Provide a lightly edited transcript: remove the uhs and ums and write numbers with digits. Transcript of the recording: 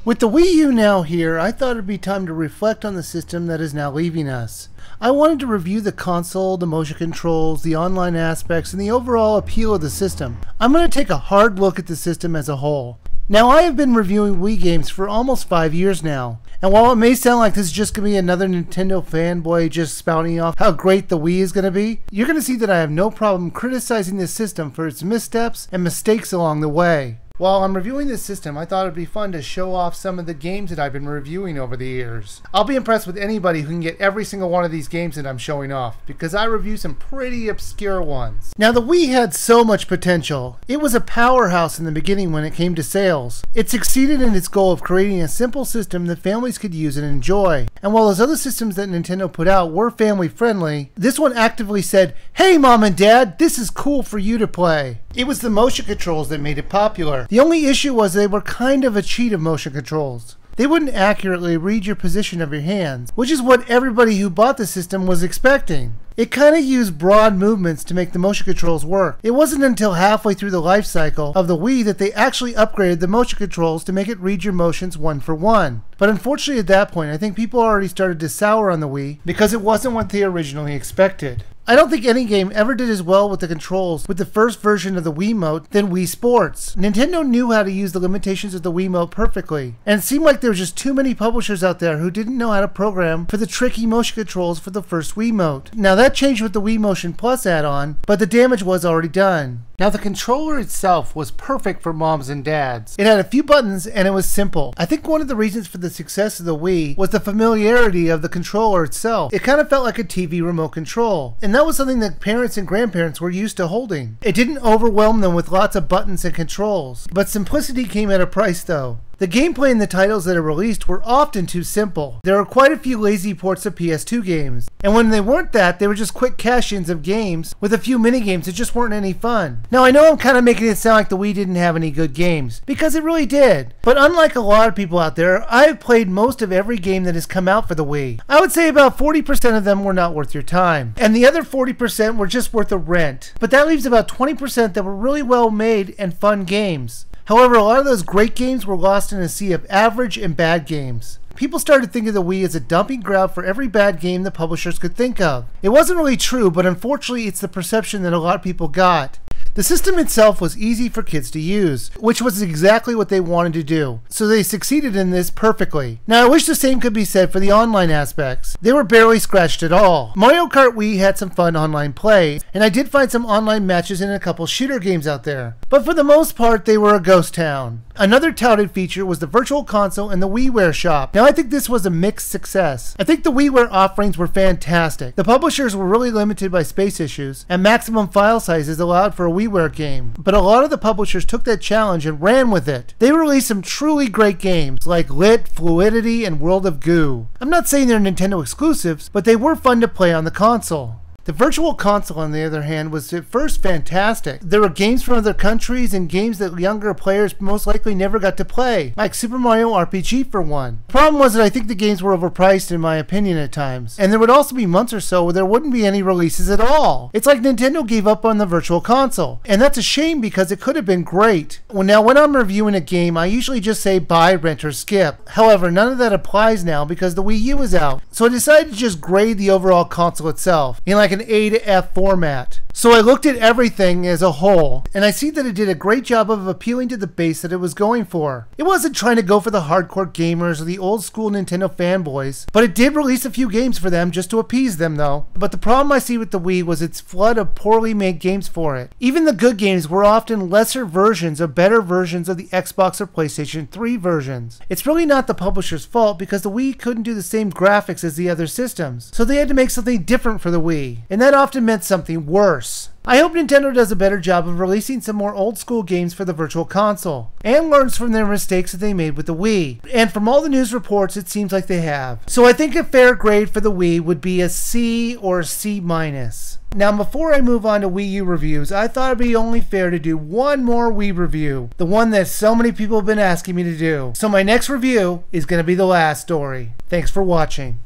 With the Wii U now here, I thought it'd be time to reflect on the system that is now leaving us. I wanted to review the console, the motion controls, the online aspects, and the overall appeal of the system. I'm going to take a hard look at the system as a whole. Now, I have been reviewing Wii games for almost 5 years now, and while it may sound like this is just going to be another Nintendo fanboy just spouting off how great the Wii is going to be, you're going to see that I have no problem criticizing this system for its missteps and mistakes along the way. While I'm reviewing this system, I thought it'd be fun to show off some of the games that I've been reviewing over the years. I'll be impressed with anybody who can get every single one of these games that I'm showing off, because I review some pretty obscure ones. Now, the Wii had so much potential. It was a powerhouse in the beginning when it came to sales. It succeeded in its goal of creating a simple system that families could use and enjoy. And while those other systems that Nintendo put out were family friendly, this one actively said, "Hey Mom and Dad, this is cool for you to play." It was the motion controls that made it popular. The only issue was they were kind of a cheat of motion controls. They wouldn't accurately read your position of your hands, which is what everybody who bought the system was expecting. It kind of used broad movements to make the motion controls work. It wasn't until halfway through the life cycle of the Wii that they actually upgraded the motion controls to make it read your motions one for one. But unfortunately at that point, I think people already started to sour on the Wii because it wasn't what they originally expected. I don't think any game ever did as well with the controls with the first version of the Wiimote than Wii Sports. Nintendo knew how to use the limitations of the Wiimote perfectly, and it seemed like there were just too many publishers out there who didn't know how to program for the tricky motion controls for the first Wiimote. Now that changed with the Wii Motion Plus add-on, but the damage was already done. Now the controller itself was perfect for moms and dads. It had a few buttons and it was simple. I think one of the reasons for the success of the Wii was the familiarity of the controller itself. It kind of felt like a TV remote control, and that was something that parents and grandparents were used to holding. It didn't overwhelm them with lots of buttons and controls, but simplicity came at a price though. The gameplay in the titles that are released were often too simple. There are quite a few lazy ports of PS2 games, and when they weren't that, they were just quick cash-ins of games with a few mini-games that just weren't any fun. Now I know I'm kind of making it sound like the Wii didn't have any good games, because it really did. But unlike a lot of people out there, I've played most of every game that has come out for the Wii. I would say about 40% of them were not worth your time, and the other 40% were just worth the rent. But that leaves about 20% that were really well made and fun games. However, a lot of those great games were lost in a sea of average and bad games. People started thinking of the Wii as a dumping ground for every bad game the publishers could think of. It wasn't really true, but unfortunately it's the perception that a lot of people got. The system itself was easy for kids to use, which was exactly what they wanted to do, so they succeeded in this perfectly. Now I wish the same could be said for the online aspects. They were barely scratched at all. Mario Kart Wii had some fun online play, and I did find some online matches in a couple shooter games out there, but for the most part they were a ghost town. Another touted feature was the Virtual Console and the WiiWare shop. Now I think this was a mixed success. I think the WiiWare offerings were fantastic. The publishers were really limited by space issues, and maximum file sizes allowed for a WiiWare game. But a lot of the publishers took that challenge and ran with it. They released some truly great games like Lit, Fluidity, and World of Goo. I'm not saying they're Nintendo exclusives, but they were fun to play on the console. The Virtual Console, on the other hand, was at first fantastic. There were games from other countries and games that younger players most likely never got to play, like Super Mario RPG for one. The problem was that I think the games were overpriced in my opinion at times, and there would also be months or so where there wouldn't be any releases at all. It's like Nintendo gave up on the Virtual Console, and that's a shame because it could have been great. Well, when I'm reviewing a game, I usually just say buy, rent, or skip. However, none of that applies now because the Wii U is out, so I decided to just grade the overall console itself in like an A to F format. So I looked at everything as a whole, and I see that it did a great job of appealing to the base that it was going for. It wasn't trying to go for the hardcore gamers or the old school Nintendo fanboys, but it did release a few games for them just to appease them though. But the problem I see with the Wii was its flood of poorly made games for it. Even the good games were often lesser versions or better versions of the Xbox or PlayStation 3 versions. It's really not the publisher's fault because the Wii couldn't do the same graphics as the other systems, so they had to make something different for the Wii, and that often meant something worse. I hope Nintendo does a better job of releasing some more old school games for the Virtual Console, and learns from their mistakes that they made with the Wii. And from all the news reports, it seems like they have. So I think a fair grade for the Wii would be a C or C-. Now before I move on to Wii U reviews, I thought it'd be only fair to do one more Wii review, the one that so many people have been asking me to do. So my next review is going to be the last story. Thanks for watching.